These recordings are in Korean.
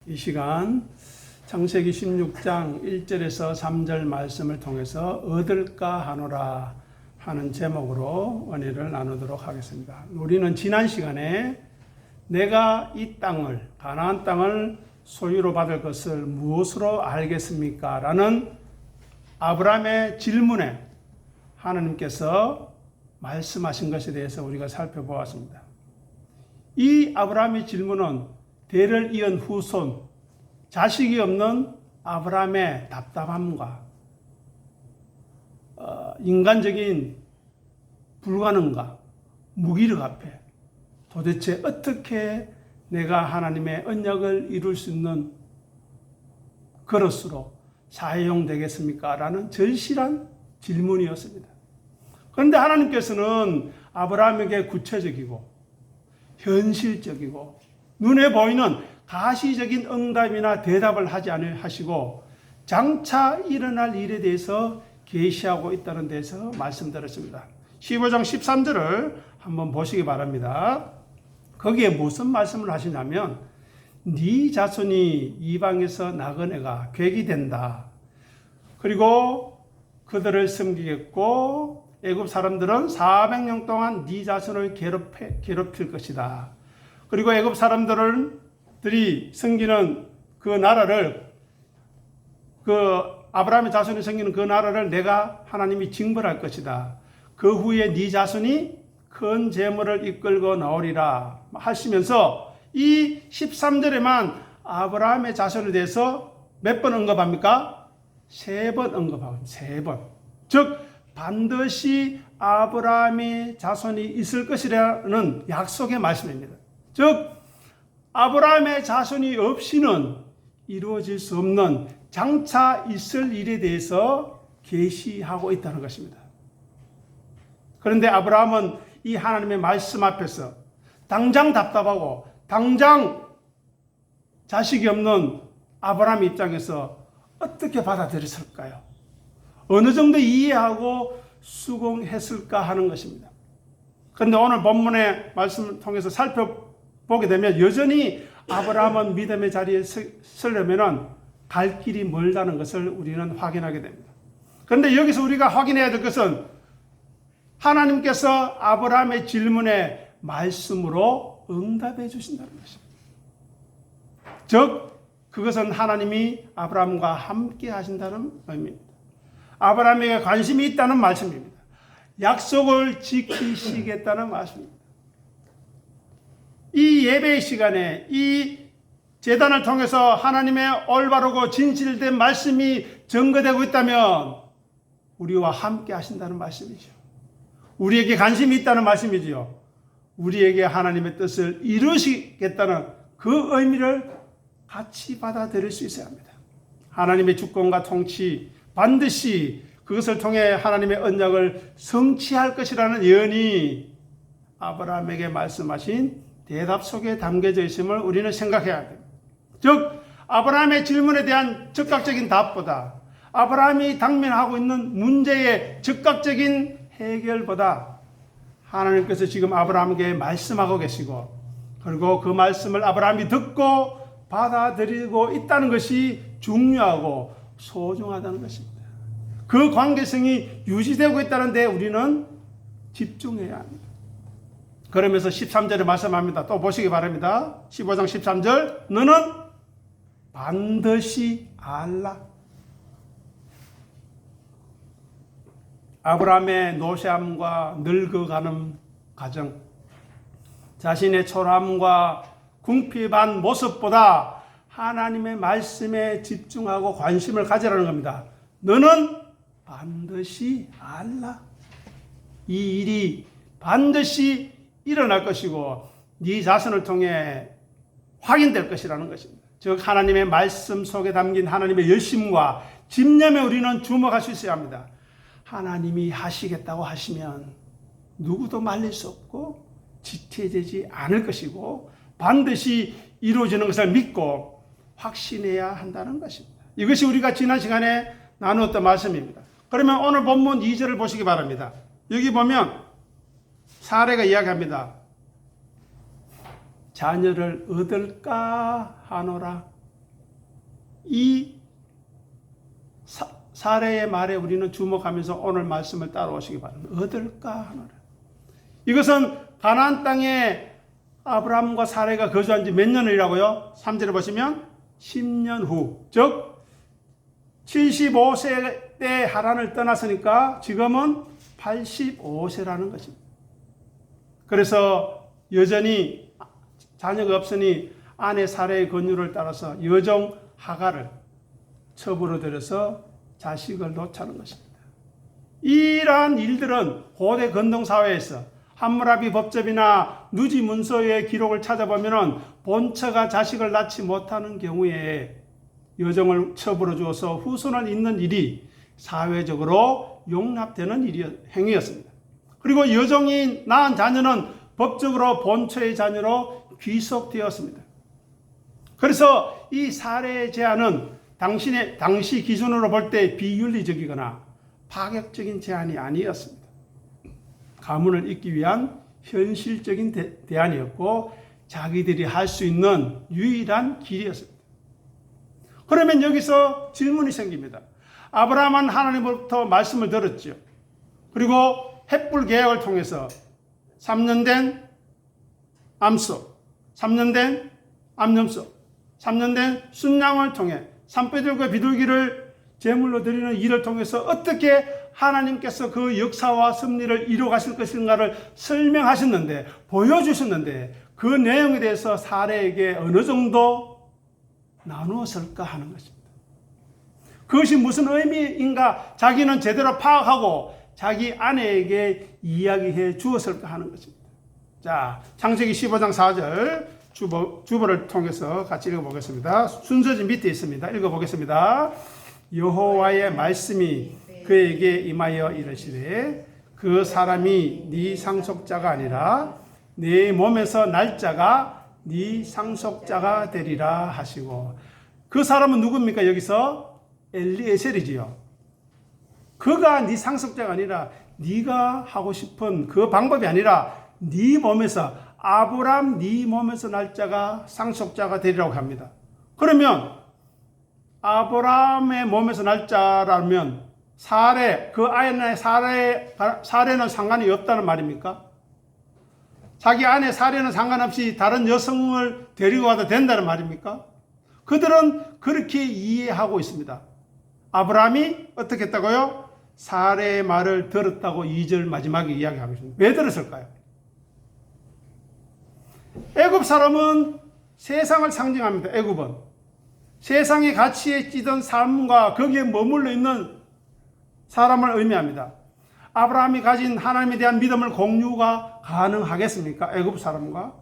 이 시간 창세기 16장 1절에서 3절 말씀을 통해서 얻을까 하노라 하는 제목으로 은혜를 나누도록 하겠습니다. 우리는 지난 시간에 내가 이 땅을, 가나안 땅을 소유로 받을 것을 무엇으로 알겠습니까? 라는 아브라함의 질문에 하나님께서 말씀하신 것에 대해서 우리가 살펴보았습니다. 이 아브라함의 질문은 대를 이은 후손, 자식이 없는 아브라함의 답답함과 인간적인 불가능과 무기력 앞에 도대체 어떻게 내가 하나님의 언약을 이룰 수 있는 그릇으로 사용되겠습니까? 라는 절실한 질문이었습니다. 그런데 하나님께서는 아브라함에게 구체적이고 현실적이고 눈에 보이는 가시적인 응답이나 대답을 하지 않으시고 장차 일어날 일에 대해서 계시하고 있다는 데서 말씀드렸습니다. 15장 13절을 한번 보시기 바랍니다. 거기에 무슨 말씀을 하시냐면 네 자손이 이방에서 나그네가 객이 된다. 그리고 그들을 섬기겠고 애굽 사람들은 400년 동안 네 자손을 괴롭힐 것이다. 그리고 애굽 사람들이 섬기는 그 나라를, 아브라함의 자손이 섬기는 그 나라를 내가 하나님이 징벌할 것이다. 그 후에 네 자손이 큰 재물을 이끌고 나오리라 하시면서 이 13절에만 아브라함의 자손에 대해서 몇 번 언급합니까? 3번 언급합니다. 3번. 즉 반드시 아브라함의 자손이 있을 것이라는 약속의 말씀입니다. 즉 아브라함의 자손이 없이는 이루어질 수 없는 장차 있을 일에 대해서 계시하고 있다는 것입니다. 그런데 아브라함은 이 하나님의 말씀 앞에서 당장 답답하고 당장 자식이 없는 아브라함 입장에서 어떻게 받아들였을까요? 어느 정도 이해하고 수긍했을까 하는 것입니다. 그런데 오늘 본문의 말씀을 통해서 살펴보게 되면 여전히 아브라함은 믿음의 자리에 서려면 갈 길이 멀다는 것을 우리는 확인하게 됩니다. 그런데 여기서 우리가 확인해야 될 것은 하나님께서 아브라함의 질문에 말씀으로 응답해 주신다는 것입니다. 즉 그것은 하나님이 아브라함과 함께 하신다는 의미입니다. 아브라함에게 관심이 있다는 말씀입니다. 약속을 지키시겠다는 말씀입니다. 이 예배의 시간에 이 제단을 통해서 하나님의 올바르고 진실된 말씀이 증거되고 있다면 우리와 함께 하신다는 말씀이죠. 우리에게 관심이 있다는 말씀이지요. 우리에게 하나님의 뜻을 이루시겠다는 그 의미를 같이 받아들일 수 있어야 합니다. 하나님의 주권과 통치, 반드시 그것을 통해 하나님의 언약을 성취할 것이라는 예언이 아브라함에게 말씀하신 대답 속에 담겨져 있음을 우리는 생각해야 됩니다. 즉 아브라함의 질문에 대한 즉각적인 답보다 아브라함이 당면하고 있는 문제의 즉각적인 해결보다 하나님께서 지금 아브라함에게 말씀하고 계시고 그리고 그 말씀을 아브라함이 듣고 받아들이고 있다는 것이 중요하고 소중하다는 것입니다. 그 관계성이 유지되고 있다는 데 우리는 집중해야 합니다. 그러면서 13절에 말씀합니다. 또 보시기 바랍니다. 15장 13절 너는 반드시 알라. 아브라함의 노쇠함과 늙어가는 과정, 자신의 초라함과 궁핍한 모습보다 하나님의 말씀에 집중하고 관심을 가지라는 겁니다. 너는 반드시 알라. 이 일이 반드시 일어날 것이고 네 자손을 통해 확인될 것이라는 것입니다. 즉 하나님의 말씀 속에 담긴 하나님의 열심과 집념에 우리는 주목할 수 있어야 합니다. 하나님이 하시겠다고 하시면 누구도 말릴 수 없고 지체되지 않을 것이고 반드시 이루어지는 것을 믿고 확신해야 한다는 것입니다. 이것이 우리가 지난 시간에 나누었던 말씀입니다. 그러면 오늘 본문 2절을 보시기 바랍니다. 여기 보면 사례가 이야기합니다. 자녀를 얻을까 하노라. 이 사례의 말에 우리는 주목하면서 오늘 말씀을 따라오시기 바랍니다. 얻을까 하노라. 이것은 가나안 땅에 아브라함과 사례가 거주한 지 몇 년이라고요? 3절에 보시면 10년 후, 즉 75세 때 하란을 떠났으니까 지금은 85세라는 것입니다. 그래서 여전히 자녀가 없으니 아내 사례의 권유를 따라서 여종 하가를 첩으로 들여서 자식을 놓자는 것입니다. 이러한 일들은 고대 근동사회에서 함무라비 법접이나 누지 문서의 기록을 찾아보면 본처가 자식을 낳지 못하는 경우에 여종을 첩으로 주어서 후손을 잇는 일이 사회적으로 용납되는 행위였습니다. 그리고 여종이 낳은 자녀는 법적으로 본처의 자녀로 귀속되었습니다. 그래서 이 사례의 제한은 당시 기준으로 볼 때 비윤리적이거나 파격적인 제한이 아니었습니다. 가문을 잇기 위한 현실적인 대안이었고 자기들이 할 수 있는 유일한 길이었습니다. 그러면 여기서 질문이 생깁니다. 아브라함은 하나님으로부터 말씀을 들었죠. 그리고 헷불 계약을 통해서 3년 된 암소, 3년 된 암염소, 3년 된 순양을 통해 산배들과 비둘기를 제물로 드리는 일을 통해서 어떻게 하나님께서 그 역사와 섭리를 이루어 가실 것인가를 설명하셨는데, 보여주셨는데 그 내용에 대해서 사례에게 어느 정도 나누었을까 하는 것입니다. 그것이 무슨 의미인가 자기는 제대로 파악하고 자기 아내에게 이야기해 주었을까 하는 것입니다. 자, 창세기 15장 4절 주보를 통해서 같이 읽어보겠습니다. 순서지 밑에 있습니다. 읽어보겠습니다. 여호와의 말씀이 그에게 임하여 이르시되 그 사람이 네 상속자가 아니라 네 몸에서 날 자가 네 상속자가 되리라 하시고, 그 사람은 누굽니까? 여기서 엘리에셀이지요. 그가 네 상속자가 아니라 네가 하고 싶은 그 방법이 아니라 네 몸에서, 아브람 네 몸에서 날 자가 상속자가 되리라고 합니다. 그러면 아브람의 몸에서 날 자라면 사례, 그 아내 사례는 상관이 없다는 말입니까? 자기 아내 사례는 상관없이 다른 여성을 데리고 가도 된다는 말입니까? 그들은 그렇게 이해하고 있습니다. 아브라함이 어떻게 했다고요? 사례의 말을 들었다고 2절 마지막에 이야기하고 있습니다. 왜 들었을까요? 애굽 사람은 세상을 상징합니다. 애굽은 세상의 가치에 찌든 삶과 거기에 머물러 있는 사람을 의미합니다. 아브라함이 가진 하나님에 대한 믿음을 공유가 가능하겠습니까? 애굽 사람과?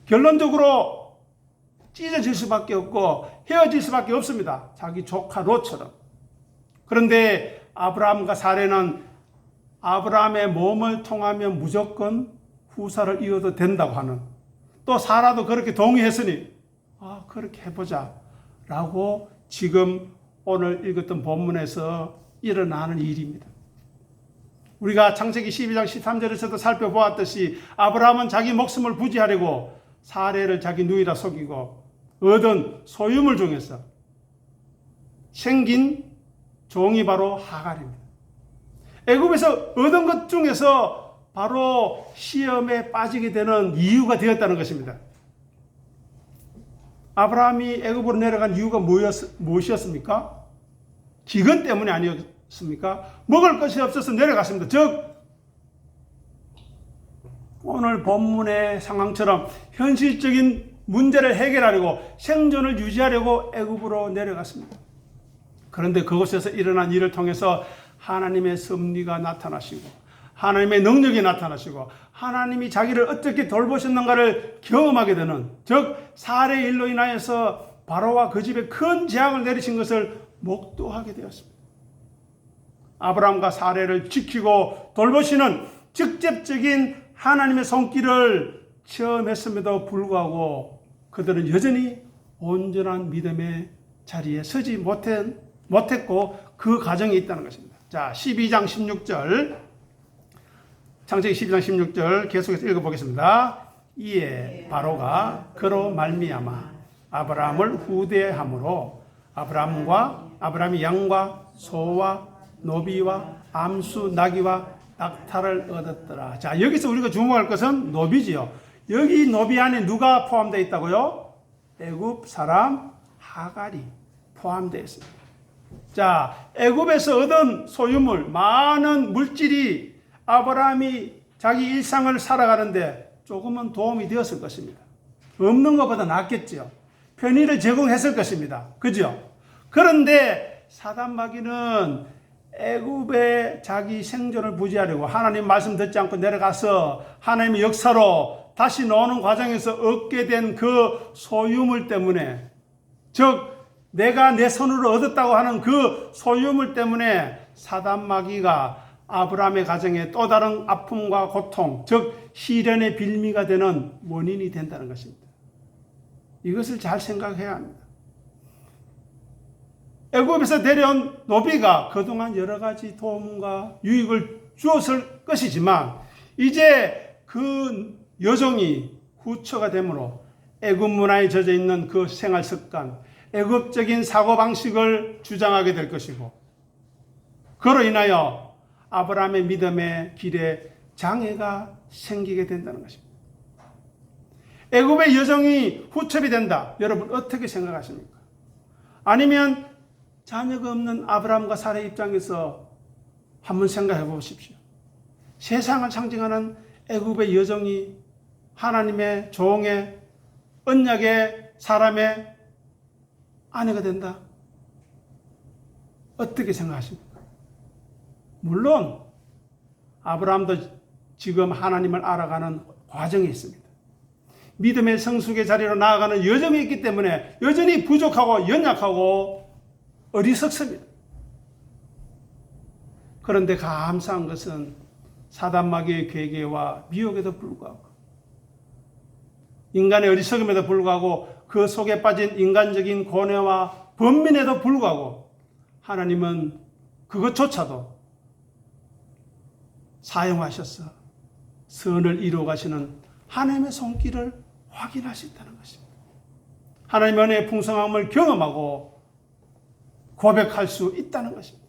결론적으로 찢어질 수밖에 없고 헤어질 수밖에 없습니다. 자기 조카 롯처럼. 그런데 아브라함과 사례는 아브라함의 몸을 통하면 무조건 후사를 이어도 된다고 하는, 또 사라도 그렇게 동의했으니 그렇게 해보자 라고 지금 오늘 읽었던 본문에서 일어나는 일입니다. 우리가 창세기 12장 13절에서도 살펴보았듯이 아브라함은 자기 목숨을 부지하려고 사례를 자기 누이라 속이고 얻은 소유물 중에서 생긴 종이 바로 하갈입니다. 애굽에서 얻은 것 중에서 바로 시험에 빠지게 되는 이유가 되었다는 것입니다. 아브라함이 애굽으로 내려간 이유가 무엇이었습니까? 기근 때문이 아니었습니까? 먹을 것이 없어서 내려갔습니다. 즉 오늘 본문의 상황처럼 현실적인 문제를 해결하려고, 생존을 유지하려고 애굽으로 내려갔습니다. 그런데 그곳에서 일어난 일을 통해서 하나님의 섭리가 나타나시고 하나님의 능력이 나타나시고 하나님이 자기를 어떻게 돌보셨는가를 경험하게 되는, 즉 사례의 일로 인하여서 바로와 그 집에 큰 재앙을 내리신 것을 목도하게 되었습니다. 아브라함과 사례를 지키고 돌보시는 직접적인 하나님의 손길을 체험했음에도 불구하고 그들은 여전히 온전한 믿음의 자리에 서지 못했고 그 과정이 있다는 것입니다. 자, 12장 16절, 창세기 12장 16절 계속해서 읽어보겠습니다. 이에 바로가 그로 말미암아 아브라함을 후대함으로 아브라함이 양과 소와 노비와 암수 나귀와 낙타를 얻었더라. 자, 여기서 우리가 주목할 것은 노비지요. 여기 노비 안에 누가 포함되어 있다고요? 애굽 사람 하갈이 포함되어 있습니다. 자, 애굽에서 얻은 소유물, 많은 물질이 아브라함이 자기 일상을 살아가는데 조금은 도움이 되었을 것입니다. 없는 것보다 낫겠죠. 편의를 제공했을 것입니다. 그죠? 그런데 사단 마귀는 애굽의 자기 생존을 부지하려고 하나님 말씀 듣지 않고 내려가서 하나님의 역사로 다시 나오는 과정에서 얻게 된 그 소유물 때문에, 즉 내가 내 손으로 얻었다고 하는 그 소유물 때문에 사단 마귀가 아브라함의 가정에 또 다른 아픔과 고통, 즉 시련의 빌미가 되는 원인이 된다는 것입니다. 이것을 잘 생각해야 합니다. 애굽에서 데려온 노비가 그동안 여러 가지 도움과 유익을 주었을 것이지만 이제 그 여종이 후처가 되므로 애굽 문화에 젖어 있는 그 생활 습관, 애굽적인 사고방식을 주장하게 될 것이고, 그로 인하여 아브라함의 믿음의 길에 장애가 생기게 된다는 것입니다. 애굽의 여종이 후첩이 된다. 여러분 어떻게 생각하십니까? 아니면 자녀가 없는 아브라함과 사라의 입장에서 한번 생각해 보십시오. 세상을 상징하는 애굽의 여종이 하나님의 종의 언약의 사람의 아내가 된다. 어떻게 생각하십니까? 물론 아브라함도 지금 하나님을 알아가는 과정에 있습니다. 믿음의 성숙의 자리로 나아가는 여정이 있기 때문에 여전히 부족하고 연약하고 어리석습니다. 그런데 감사한 것은 사단 마귀의 괴계와 미혹에도 불구하고, 인간의 어리석음에도 불구하고, 그 속에 빠진 인간적인 고뇌와 번민에도 불구하고 하나님은 그것조차도 사용하셔서 선을 이루어 가시는 하나님의 손길을 확인할 수 있다는 것입니다. 하나님의 은혜의 풍성함을 경험하고 고백할 수 있다는 것입니다.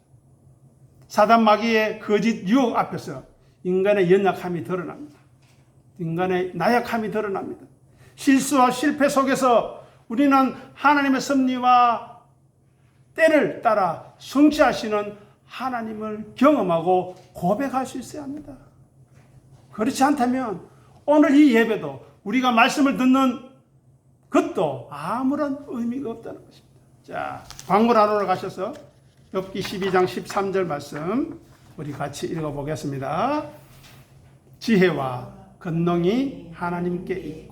사단 마귀의 거짓 유혹 앞에서 인간의 연약함이 드러납니다. 인간의 나약함이 드러납니다. 실수와 실패 속에서 우리는 하나님의 섭리와 때를 따라 성취하시는 하나님을 경험하고 고백할 수 있어야 합니다. 그렇지 않다면 오늘 이 예배도 우리가 말씀을 듣는 것도 아무런 의미가 없다는 것입니다. 자, 광고 나누러 가셔서 욥기 12장 13절 말씀 우리 같이 읽어보겠습니다. 지혜와 권능이 하나님께 있고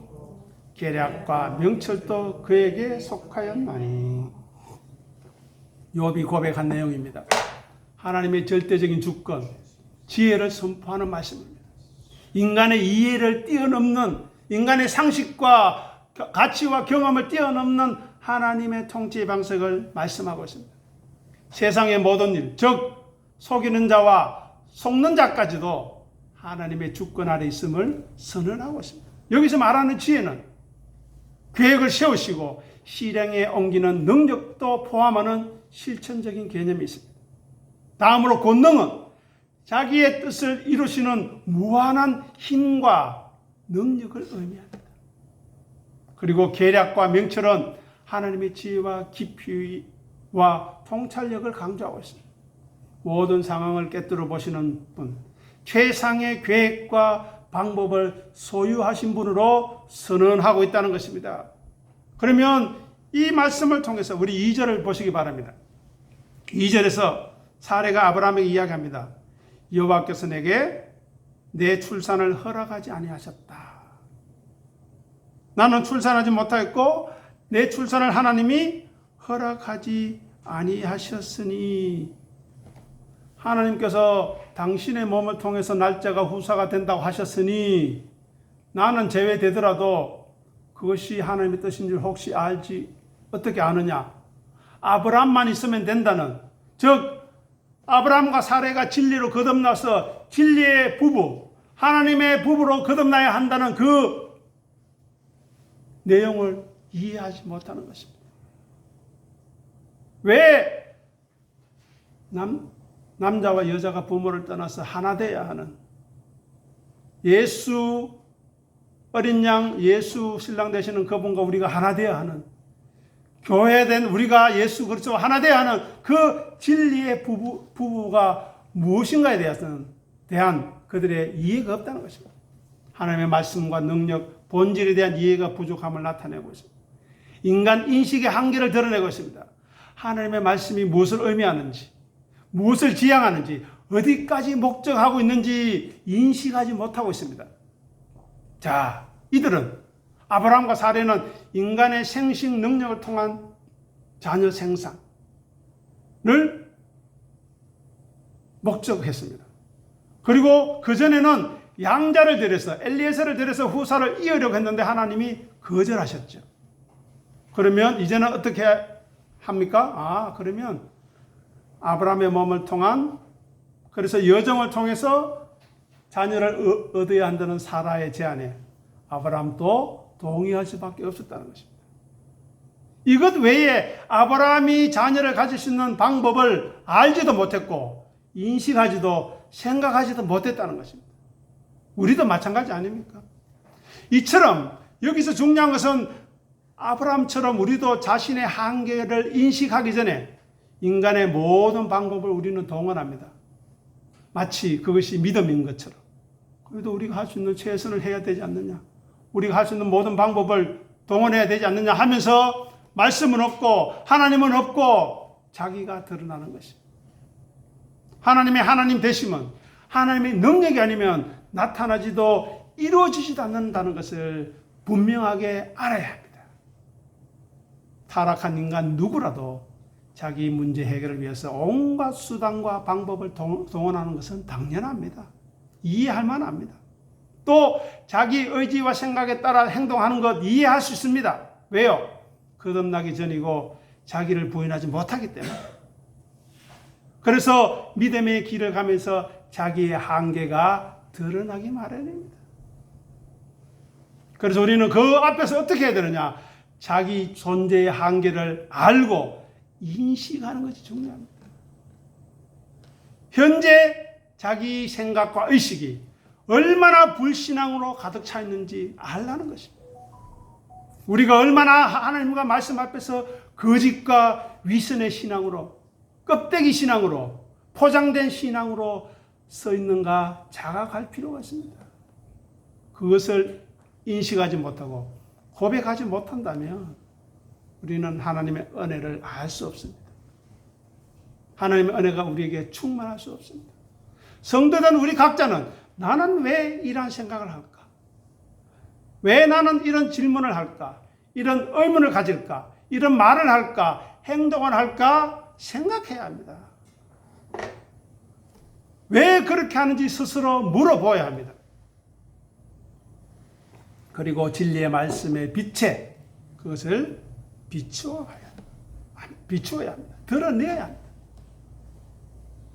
계략과 명철도 그에게 속하였나니. 욥이 고백한 내용입니다. 하나님의 절대적인 주권, 지혜를 선포하는 말씀입니다. 인간의 이해를 뛰어넘는, 인간의 상식과 가치와 경험을 뛰어넘는 하나님의 통치 방식을 말씀하고 있습니다. 세상의 모든 일, 즉 속이는 자와 속는 자까지도 하나님의 주권 아래 있음을 선언하고 있습니다. 여기서 말하는 지혜는 계획을 세우시고 실행에 옮기는 능력도 포함하는 실천적인 개념이 있습니다. 다음으로 권능은 자기의 뜻을 이루시는 무한한 힘과 능력을 의미합니다. 그리고 계략과 명철은 하나님의 지혜와 깊이와 통찰력을 강조하고 있습니다. 모든 상황을 꿰뚫어 보시는 분, 최상의 계획과 방법을 소유하신 분으로 선언하고 있다는 것입니다. 그러면 이 말씀을 통해서 우리 2절을 보시기 바랍니다. 2절에서 사례가 아브라함에게 이야기합니다. 여호와께서 내게 내 출산을 허락하지 아니하셨다. 나는 출산하지 못하였고 내 출산을 하나님이 허락하지 아니하셨으니, 하나님께서 당신의 몸을 통해서 날짜가 후사가 된다고 하셨으니 나는 제외되더라도 그것이 하나님의 뜻인 줄 혹시 알지 어떻게 아느냐? 아브라함만 있으면 된다는, 즉 아브라함과 사레가 진리로 거듭나서 진리의 부부, 하나님의 부부로 거듭나야 한다는 그 내용을 이해하지 못하는 것입니다. 왜 남자와 여자가 부모를 떠나서 하나 되어야 하는, 예수 어린 양 예수 신랑 되시는 그분과 우리가 하나 되어야 하는, 교회된 우리가 예수 그리스도와 하나 되어야 하는 그 진리의 부부가 무엇인가에 대한 그들의 이해가 없다는 것입니다. 하나님의 말씀과 능력, 본질에 대한 이해가 부족함을 나타내고 있습니다. 인간 인식의 한계를 드러내고 있습니다. 하나님의 말씀이 무엇을 의미하는지, 무엇을 지향하는지, 어디까지 목적하고 있는지 인식하지 못하고 있습니다. 자, 이들은, 아브라함과 사례는 인간의 생식 능력을 통한 자녀 생산을 목적했습니다. 그리고 그전에는 양자를 들여서, 엘리에셀을 들여서 후사를 이으려고 했는데 하나님이 거절하셨죠. 그러면 이제는 어떻게 합니까? 그러면 아브라함의 몸을 통한, 그래서 여정을 통해서 자녀를 얻어야 한다는 사라의 제안에 아브라함도 동의할 수밖에 없었다는 것입니다. 이것 외에 아브라함이 자녀를 가질 수 있는 방법을 알지도 못했고 인식하지도 생각하지도 못했다는 것입니다. 우리도 마찬가지 아닙니까? 이처럼 여기서 중요한 것은 아브라함처럼 우리도 자신의 한계를 인식하기 전에 인간의 모든 방법을 우리는 동원합니다. 마치 그것이 믿음인 것처럼. 그래도 우리가 할 수 있는 최선을 해야 되지 않느냐, 우리가 할 수 있는 모든 방법을 동원해야 되지 않느냐 하면서 말씀은 없고 하나님은 없고 자기가 드러나는 것입니다. 하나님의 하나님 되심은 하나님의 능력이 아니면 나타나지도 이루어지지도 않는다는 것을 분명하게 알아야 합니다. 타락한 인간 누구라도 자기 문제 해결을 위해서 온갖 수단과 방법을 동원하는 것은 당연합니다. 이해할 만합니다. 또 자기 의지와 생각에 따라 행동하는 것 이해할 수 있습니다. 왜요? 거듭나기 전이고 자기를 부인하지 못하기 때문에. 그래서 믿음의 길을 가면서 자기의 한계가 드러나기 마련입니다. 그래서 우리는 그 앞에서 어떻게 해야 되느냐? 자기 존재의 한계를 알고 인식하는 것이 중요합니다. 현재 자기 생각과 의식이 얼마나 불신앙으로 가득 차 있는지 알라는 것입니다. 우리가 얼마나 하나님과 말씀 앞에서 거짓과 위선의 신앙으로, 껍데기 신앙으로, 포장된 신앙으로 서 있는가 자각할 필요가 있습니다. 그것을 인식하지 못하고 고백하지 못한다면 우리는 하나님의 은혜를 알 수 없습니다. 하나님의 은혜가 우리에게 충만할 수 없습니다. 성도된 우리 각자는 나는 왜 이런 생각을 할까? 왜 나는 이런 질문을 할까? 이런 의문을 가질까? 이런 말을 할까? 행동을 할까? 생각해야 합니다. 왜 그렇게 하는지 스스로 물어보아야 합니다. 그리고 진리의 말씀의 빛에 그것을 비추어야 합니다. 드러내야 합니다.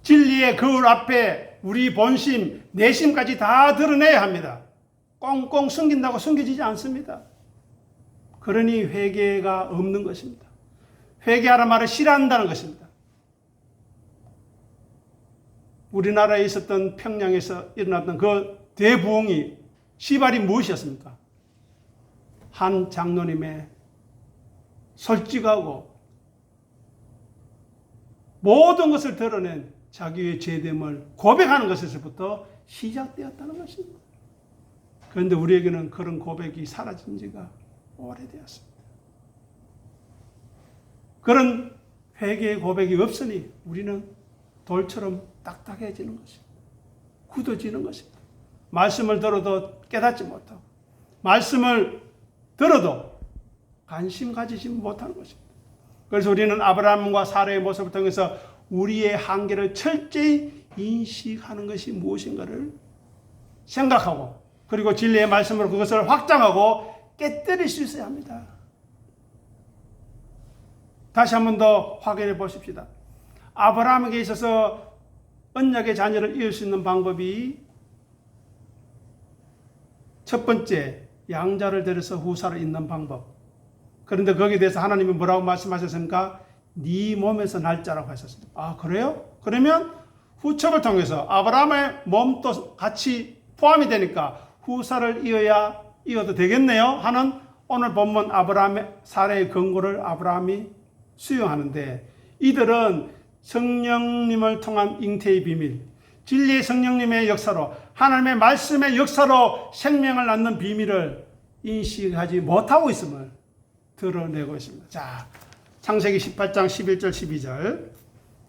진리의 거울 앞에 우리 본심, 내심까지 다 드러내야 합니다. 꽁꽁 숨긴다고 숨겨지지 않습니다. 그러니 회개가 없는 것입니다. 회개하라는 말을 싫어한다는 것입니다. 우리나라에 있었던 평양에서 일어났던 그 대부흥이 시발이 무엇이었습니까? 한 장로님의 솔직하고 모든 것을 드러낸 자기의 죄됨을 고백하는 것에서부터 시작되었다는 것입니다. 그런데 우리에게는 그런 고백이 사라진 지가 오래되었습니다. 그런 회개의 고백이 없으니 우리는 돌처럼 딱딱해지는 것입니다. 굳어지는 것입니다. 말씀을 들어도 깨닫지 못하고 말씀을 들어도 관심 가지지 못하는 것입니다. 그래서 우리는 아브라함과 사라의 모습을 통해서 우리의 한계를 철저히 인식하는 것이 무엇인가를 생각하고 그리고 진리의 말씀으로 그것을 확장하고 깨뜨릴 수 있어야 합니다. 다시 한 번 더 확인해 보십시다. 아브라함에게 있어서 언약의 자녀를 이을 수 있는 방법이 첫 번째, 양자를 들여서 후사를 잇는 방법. 그런데 거기에 대해서 하나님이 뭐라고 말씀하셨습니까? 네 몸에서 날 자라고 했었습니다. 아, 그래요? 그러면 후첩을 통해서 아브라함의 몸도 같이 포함이 되니까 후사를 이어도 되겠네요 하는 오늘 본문 아브라함의 사례의 근거를 아브라함이 수용하는데, 이들은 성령님을 통한 잉태의 비밀, 진리의 성령님의 역사로, 하나님의 말씀의 역사로 생명을 낳는 비밀을 인식하지 못하고 있음을 드러내고 있습니다. 자, 창세기 18장 11절 12절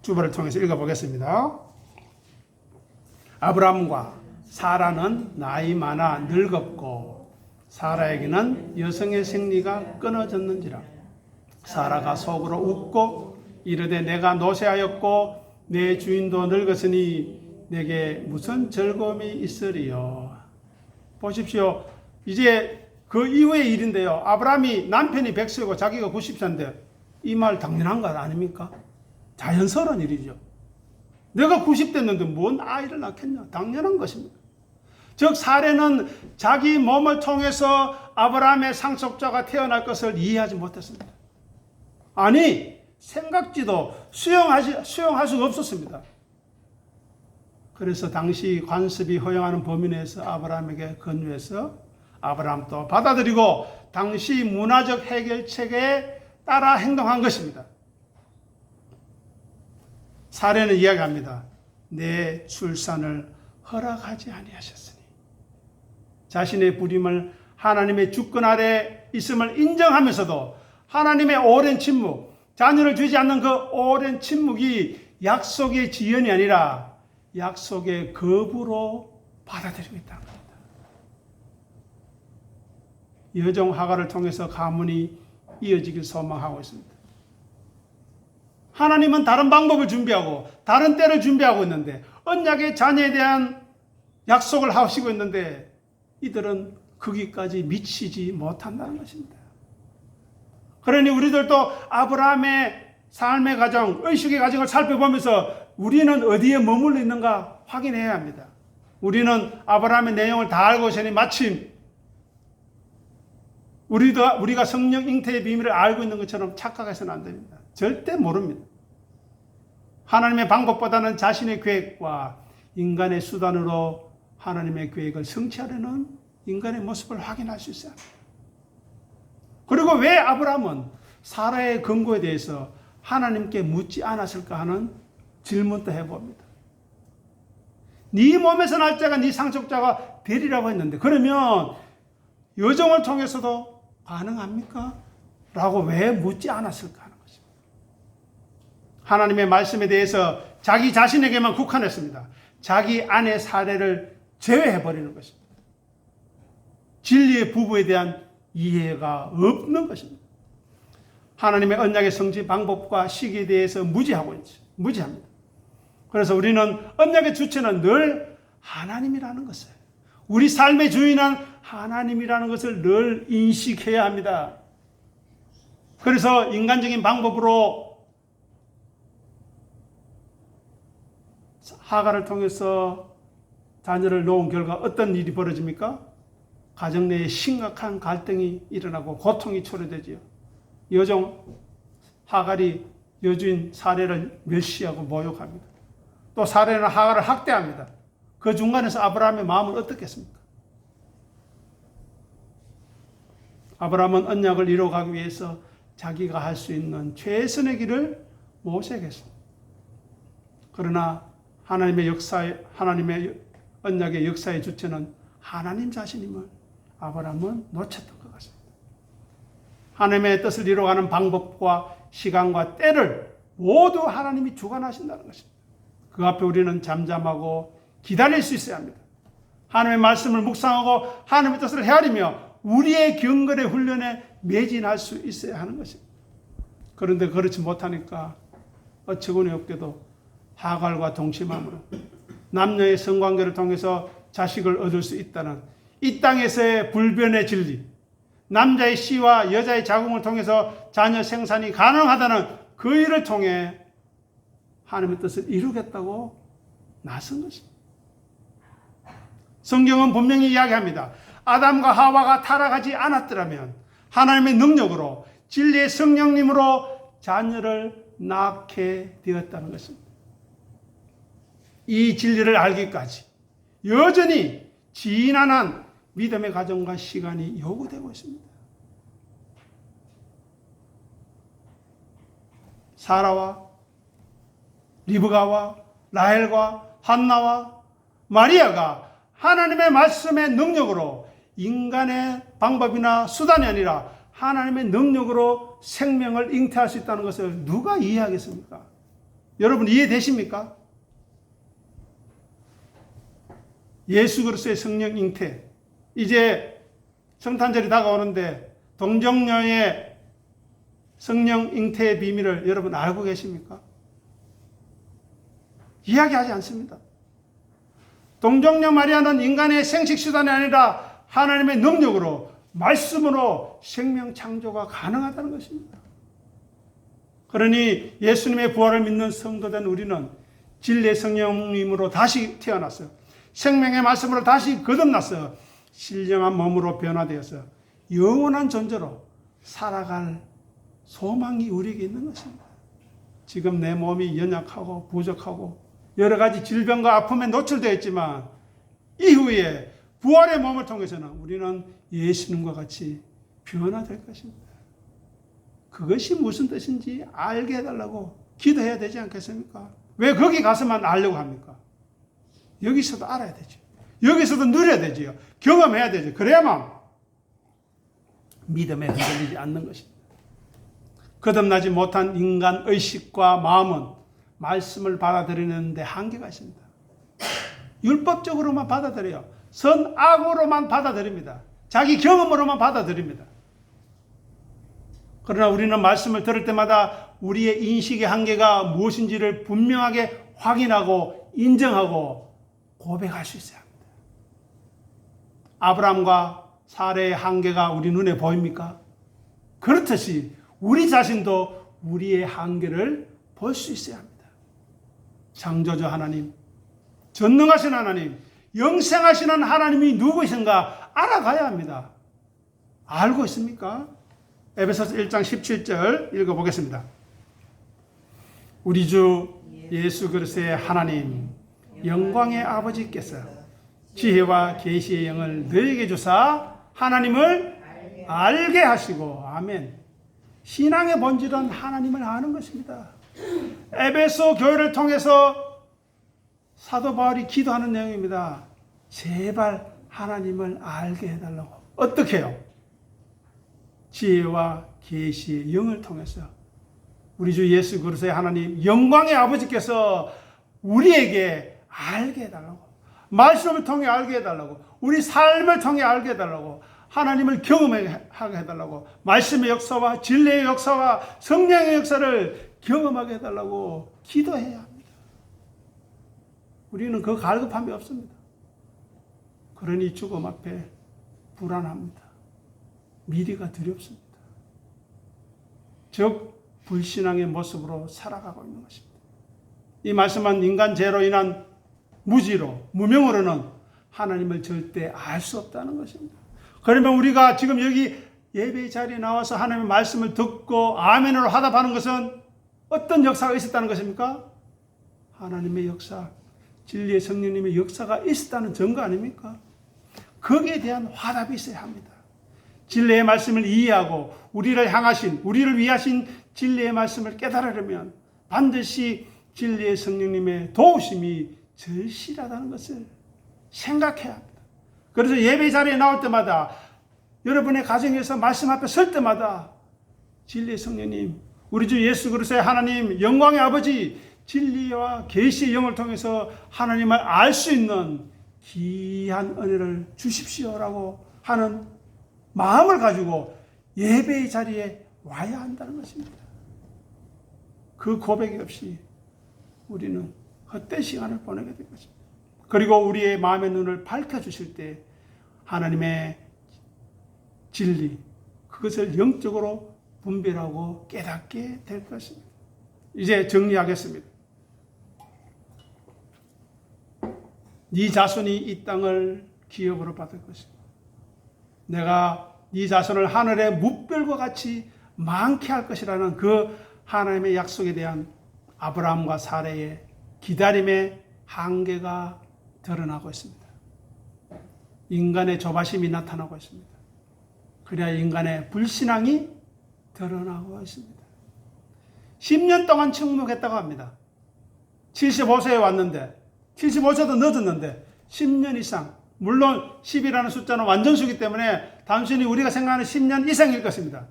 주보를 통해서 읽어보겠습니다. 아브라함과 사라는 나이 많아 늙었고 사라에게는 여성의 생리가 끊어졌는지라. 사라가 속으로 웃고 이르되 내가 노쇠하였고 내 주인도 늙었으니 내게 무슨 즐거움이 있으리요. 보십시오. 이제 그 이후의 일인데요. 아브라함이 남편이 100세고 자기가 90세인데 이 말 당연한 것 아닙니까? 자연스러운 일이죠. 내가 90 됐는데 뭔 아이를 낳겠냐? 당연한 것입니다. 즉 사례는 자기 몸을 통해서 아브라함의 상속자가 태어날 것을 이해하지 못했습니다. 아니, 생각지도 수용할 수가 없었습니다. 그래서 당시 관습이 허용하는 범위 내에서 아브라함에게 권유해서 아브라함도 받아들이고 당시 문화적 해결책에 따라 행동한 것입니다. 사례는 이야기합니다. 내 출산을 허락하지 아니하셨으니. 자신의 부림을 하나님의 주권 아래 있음을 인정하면서도 하나님의 오랜 침묵, 자녀를 주지 않는 그 오랜 침묵이 약속의 지연이 아니라 약속의 거부로 받아들이고 있다는 겁니다. 여종 하가를 통해서 가문이 이어지길 소망하고 있습니다. 하나님은 다른 방법을 준비하고 다른 때를 준비하고 있는데, 언약의 자녀에 대한 약속을 하시고 있는데 이들은 거기까지 미치지 못한다는 것입니다. 그러니 우리들도 아브라함의 삶의 과정, 의식의 과정을 살펴보면서 우리는 어디에 머물러 있는가 확인해야 합니다. 우리는 아브라함의 내용을 다 알고 있으니 마침 우리가 성령 잉태의 비밀을 알고 있는 것처럼 착각해서는 안 됩니다. 절대 모릅니다. 하나님의 방법보다는 자신의 계획과 인간의 수단으로 하나님의 계획을 성취하려는 인간의 모습을 확인할 수 있어야 합니다. 그리고 왜 아브라함은 사라의 근거에 대해서 하나님께 묻지 않았을까 하는 질문도 해봅니다. 네 몸에서 날 자가 네 상속자가 되리라고 했는데, 그러면 여종을 통해서도 가능합니까? 라고 왜 묻지 않았을까 하는 것입니다. 하나님의 말씀에 대해서 자기 자신에게만 국한했습니다. 자기 아내 사례를 제외해버리는 것입니다. 진리의 부부에 대한 이해가 없는 것입니다. 하나님의 언약의 성취 방법과 시기에 대해서 무지합니다. 그래서 우리는 언약의 주체는 늘 하나님이라는 것을, 우리 삶의 주인은 하나님이라는 것을 늘 인식해야 합니다. 그래서 인간적인 방법으로 하가를 통해서 자녀를 놓은 결과 어떤 일이 벌어집니까? 가정 내에 심각한 갈등이 일어나고 고통이 초래되지요. 여종 하갈이 여주인 사례를 멸시하고 모욕합니다. 또 사례는 하갈을 학대합니다. 그 중간에서 아브라함의 마음은 어떻겠습니까? 아브라함은 언약을 이루어가기 위해서 자기가 할 수 있는 최선의 길을 모색했습니다. 그러나 하나님의 언약의 역사의 주체는 하나님 자신임을 아브라함은 놓쳤던 것 같습니다. 하나님의 뜻을 이루어가는 방법과 시간과 때를 모두 하나님이 주관하신다는 것입니다. 그 앞에 우리는 잠잠하고 기다릴 수 있어야 합니다. 하나님의 말씀을 묵상하고 하나님의 뜻을 헤아리며 우리의 경건의 훈련에 매진할 수 있어야 하는 것입니다. 그런데 그렇지 못하니까 어처구니 없게도 하갈과 동침함으로 남녀의 성관계를 통해서 자식을 얻을 수 있다는 이 땅에서의 불변의 진리, 남자의 씨와 여자의 자궁을 통해서 자녀 생산이 가능하다는 그 일을 통해 하나님의 뜻을 이루겠다고 나선 것입니다. 성경은 분명히 이야기합니다. 아담과 하와가 타락하지 않았더라면 하나님의 능력으로 진리의 성령님으로 자녀를 낳게 되었다는 것입니다. 이 진리를 알기까지 여전히 지난한 믿음의 과정과 시간이 요구되고 있습니다. 사라와 리브가와 라헬과 한나와 마리아가 하나님의 말씀의 능력으로 인간의 방법이나 수단이 아니라 하나님의 능력으로 생명을 잉태할 수 있다는 것을 누가 이해하겠습니까? 여러분 이해되십니까? 예수 그리스도의 성령 잉태, 이제 성탄절이 다가오는데 동정녀의 성령 잉태의 비밀을 여러분 알고 계십니까? 이야기하지 않습니다. 동정녀 마리아는 인간의 생식 수단이 아니라 하나님의 능력으로 말씀으로 생명 창조가 가능하다는 것입니다. 그러니 예수님의 부활을 믿는 성도된 우리는 진리의 성령님으로 다시 태어났어요. 생명의 말씀으로 다시 거듭났어요. 신령한 몸으로 변화되어서 영원한 존재로 살아갈 소망이 우리에게 있는 것입니다. 지금 내 몸이 연약하고 부족하고 여러 가지 질병과 아픔에 노출되어 있지만 이후에 부활의 몸을 통해서는 우리는 예수님과 같이 변화될 것입니다. 그것이 무슨 뜻인지 알게 해달라고 기도해야 되지 않겠습니까? 왜 거기 가서만 알려고 합니까? 여기서도 알아야 되죠. 여기서도 누려야 되죠. 경험해야 되죠. 그래야만 믿음에 흔들리지 않는 것입니다. 거듭나지 못한 인간 의식과 마음은 말씀을 받아들이는데 한계가 있습니다. 율법적으로만 받아들여요. 선악으로만 받아들입니다. 자기 경험으로만 받아들입니다. 그러나 우리는 말씀을 들을 때마다 우리의 인식의 한계가 무엇인지를 분명하게 확인하고 인정하고 고백할 수 있어야 합니다. 아브라함과 사레의 한계가 우리 눈에 보입니까? 그렇듯이 우리 자신도 우리의 한계를 볼 수 있어야 합니다. 창조주 하나님, 전능하신 하나님, 영생하시는 하나님이 누구이신가 알아가야 합니다. 알고 있습니까? 에베소서 1장 17절 읽어보겠습니다. 우리 주 예수 그리스도의 하나님, 영광의 아버지께서 지혜와 계시의 영을 너에게 주사 하나님을 알게 하시고, 아멘. 신앙의 본질은 하나님을 아는 것입니다. 에베소 교회를 통해서 사도 바울이 기도하는 내용입니다. 제발 하나님을 알게 해달라고. 어떻게 해요? 지혜와 계시의 영을 통해서 우리 주 예수 그리스도의 하나님 영광의 아버지께서 우리에게 알게 해달라고, 말씀을 통해 알게 해달라고, 우리 삶을 통해 알게 해달라고, 하나님을 경험하게 해달라고, 말씀의 역사와 진리의 역사와 성령의 역사를 경험하게 해달라고 기도해야 합니다. 우리는 그 갈급함이 없습니다. 그러니 죽음 앞에 불안합니다. 미래가 두렵습니다. 즉 불신앙의 모습으로 살아가고 있는 것입니다. 이 말씀은 인간 죄로 인한 무지로, 무명으로는 하나님을 절대 알 수 없다는 것입니다. 그러면 우리가 지금 여기 예배의 자리에 나와서 하나님의 말씀을 듣고 아멘으로 화답하는 것은 어떤 역사가 있었다는 것입니까? 하나님의 역사, 진리의 성령님의 역사가 있었다는 증거 아닙니까? 거기에 대한 화답이 있어야 합니다. 진리의 말씀을 이해하고 우리를 향하신, 우리를 위하신 진리의 말씀을 깨달으려면 반드시 진리의 성령님의 도우심이 절실하다는 것을 생각해야 합니다. 그래서 예배 자리에 나올 때마다, 여러분의 가정에서 말씀 앞에 설 때마다 진리의 성령님, 우리 주 예수 그리스도의 하나님, 영광의 아버지, 진리와 계시의 영을 통해서 하나님을 알 수 있는 귀한 은혜를 주십시오라고 하는 마음을 가지고 예배의 자리에 와야 한다는 것입니다. 그 고백이 없이 우리는 헛된 시간을 보내게 될 것입니다. 그리고 우리의 마음의 눈을 밝혀주실 때 하나님의 진리, 그것을 영적으로 분별하고 깨닫게 될 것입니다. 이제 정리하겠습니다. 네 자손이 이 땅을 기업으로 받을 것입니다. 내가 네 자손을 하늘의 뭇별과 같이 많게 할 것이라는 그 하나님의 약속에 대한 아브라함과 사라의 기다림의 한계가 드러나고 있습니다. 인간의 조바심이 나타나고 있습니다. 그래야 인간의 불신앙이 드러나고 있습니다. 10년 동안 침묵했다고 합니다. 75세에 왔는데 75세도 늦었는데 10년 이상, 물론 10이라는 숫자는 완전수기 때문에 단순히 우리가 생각하는 10년 이상일 것입니다.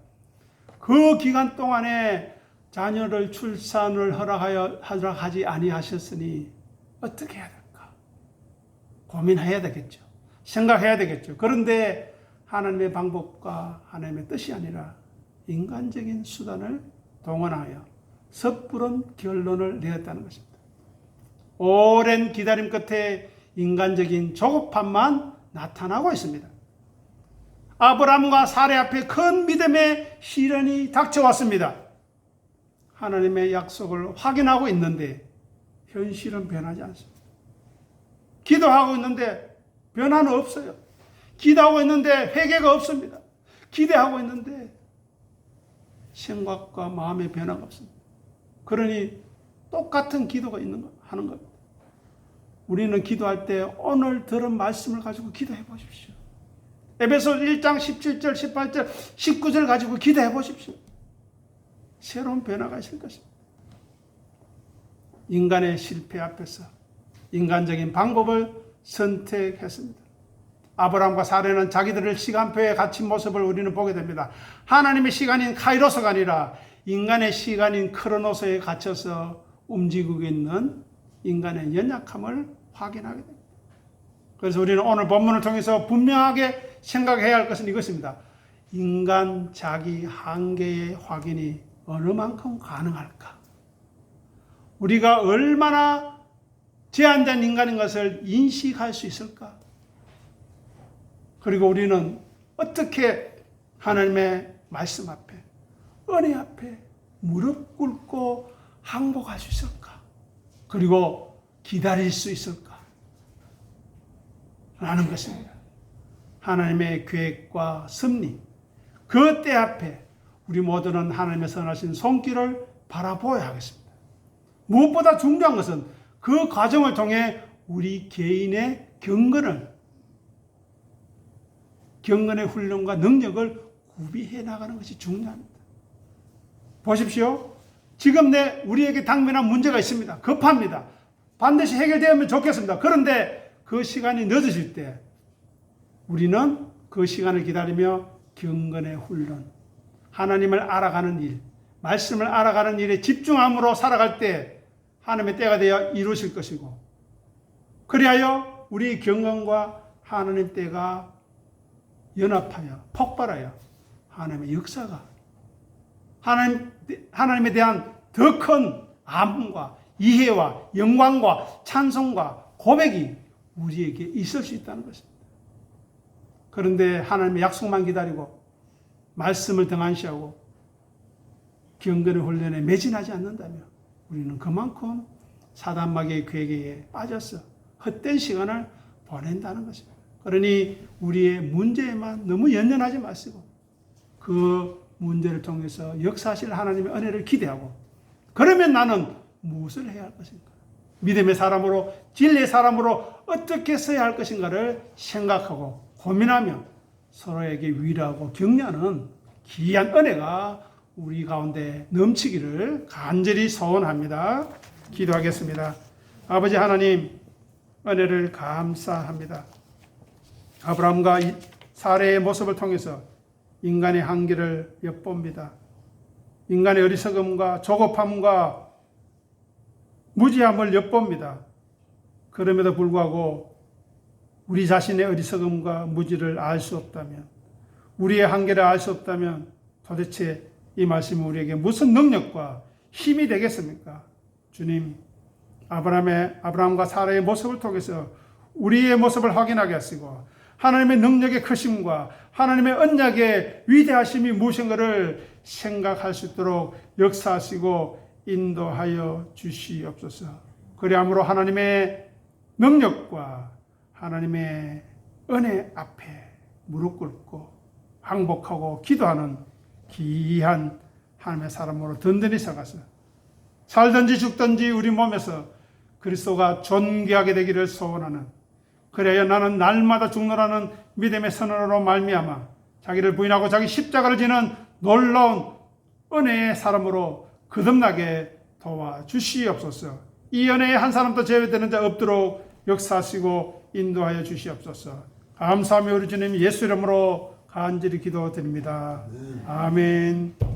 그 기간 동안에 자녀를 출산을 허락하지 아니하셨으니 어떻게 해야 될까? 고민해야 되겠죠. 생각해야 되겠죠. 그런데 하나님의 방법과 하나님의 뜻이 아니라 인간적인 수단을 동원하여 섣부른 결론을 내었다는 것입니다. 오랜 기다림 끝에 인간적인 조급함만 나타나고 있습니다. 아브라함과 사레 앞에 큰 믿음의 시련이 닥쳐왔습니다. 하나님의 약속을 확인하고 있는데 현실은 변하지 않습니다. 기도하고 있는데 변화는 없어요. 기도하고 있는데 회개가 없습니다. 기대하고 있는데 생각과 마음의 변화가 없습니다. 그러니 똑같은 기도가 하는 겁니다. 우리는 기도할 때 오늘 들은 말씀을 가지고 기도해 보십시오. 에베소 1장 17절, 18절, 19절 가지고 기도해 보십시오. 새로운 변화가 있을 것입니다. 인간의 실패 앞에서 인간적인 방법을 선택했습니다. 아브라함과 사레는 자기들의 시간표에 갇힌 모습을 우리는 보게 됩니다. 하나님의 시간인 카이로스가 아니라 인간의 시간인 크로노스에 갇혀서 움직이고 있는 인간의 연약함을 확인하게 됩니다. 그래서 우리는 오늘 본문을 통해서 분명하게 생각해야 할 것은 이것입니다. 인간 자기 한계의 확인이 어느 만큼 가능할까? 우리가 얼마나 제한된 인간인 것을 인식할 수 있을까? 그리고 우리는 어떻게 하나님의 말씀 앞에, 은혜 앞에 무릎 꿇고 항복할 수 있을까? 그리고 기다릴 수 있을까? 라는 것입니다. 하나님의 계획과 섭리, 그 때 앞에 우리 모두는 하나님의 선하신 손길을 바라보아야 하겠습니다. 무엇보다 중요한 것은 그 과정을 통해 우리 개인의 경건의 훈련과 능력을 구비해 나가는 것이 중요합니다. 보십시오. 지금 우리에게 당면한 문제가 있습니다. 급합니다. 반드시 해결되면 좋겠습니다. 그런데 그 시간이 늦어질 때 우리는 그 시간을 기다리며 경건의 훈련, 하나님을 알아가는 일, 말씀을 알아가는 일에 집중함으로 살아갈 때 하나님의 때가 되어 이루실 것이고, 그리하여 우리 경건과 하나님 때가 연합하여 폭발하여 하나님의 역사가, 하나님에 대한 더 큰 암과 이해와 영광과 찬송과 고백이 우리에게 있을 수 있다는 것입니다. 그런데 하나님의 약속만 기다리고 말씀을 등한시하고 경건의 훈련에 매진하지 않는다면 우리는 그만큼 사단마귀의 괴계에 빠져서 헛된 시간을 보낸다는 것입니다. 그러니 우리의 문제에만 너무 연연하지 마시고 그 문제를 통해서 역사하실 하나님의 은혜를 기대하고, 그러면 나는 무엇을 해야 할 것인가? 믿음의 사람으로, 진리의 사람으로 어떻게 써야 할 것인가를 생각하고 고민하며 서로에게 위로하고 격려하는 귀한 은혜가 우리 가운데 넘치기를 간절히 소원합니다. 기도하겠습니다. 아버지 하나님, 은혜를 감사합니다. 아브라함과 사레의 모습을 통해서 인간의 한계를 엿봅니다. 인간의 어리석음과 조급함과 무지함을 엿봅니다. 그럼에도 불구하고 우리 자신의 어리석음과 무지를 알 수 없다면, 우리의 한계를 알 수 없다면 도대체 이 말씀이 우리에게 무슨 능력과 힘이 되겠습니까? 주님, 아브라함과 사라의 모습을 통해서 우리의 모습을 확인하게 하시고 하나님의 능력의 크심과 하나님의 언약의 위대하심이 무엇인가를 생각할 수 있도록 역사하시고 인도하여 주시옵소서. 그리함으로 하나님의 능력과 하나님의 은혜 앞에 무릎 꿇고 항복하고 기도하는 귀한 하나님의 사람으로 든든히 서가서 살든지 죽든지 우리 몸에서 그리스도가 존귀하게 되기를 소원하는, 그래야 나는 날마다 죽노라는 믿음의 선언으로 말미암아 자기를 부인하고 자기 십자가를 지는 놀라운 은혜의 사람으로 거듭나게 도와주시옵소서. 이 은혜에 한 사람도 제외되는 자 없도록 역사하시고 인도하여 주시옵소서. 감사하며 우리 주님 예수 이름으로 간절히 기도드립니다. 아멘.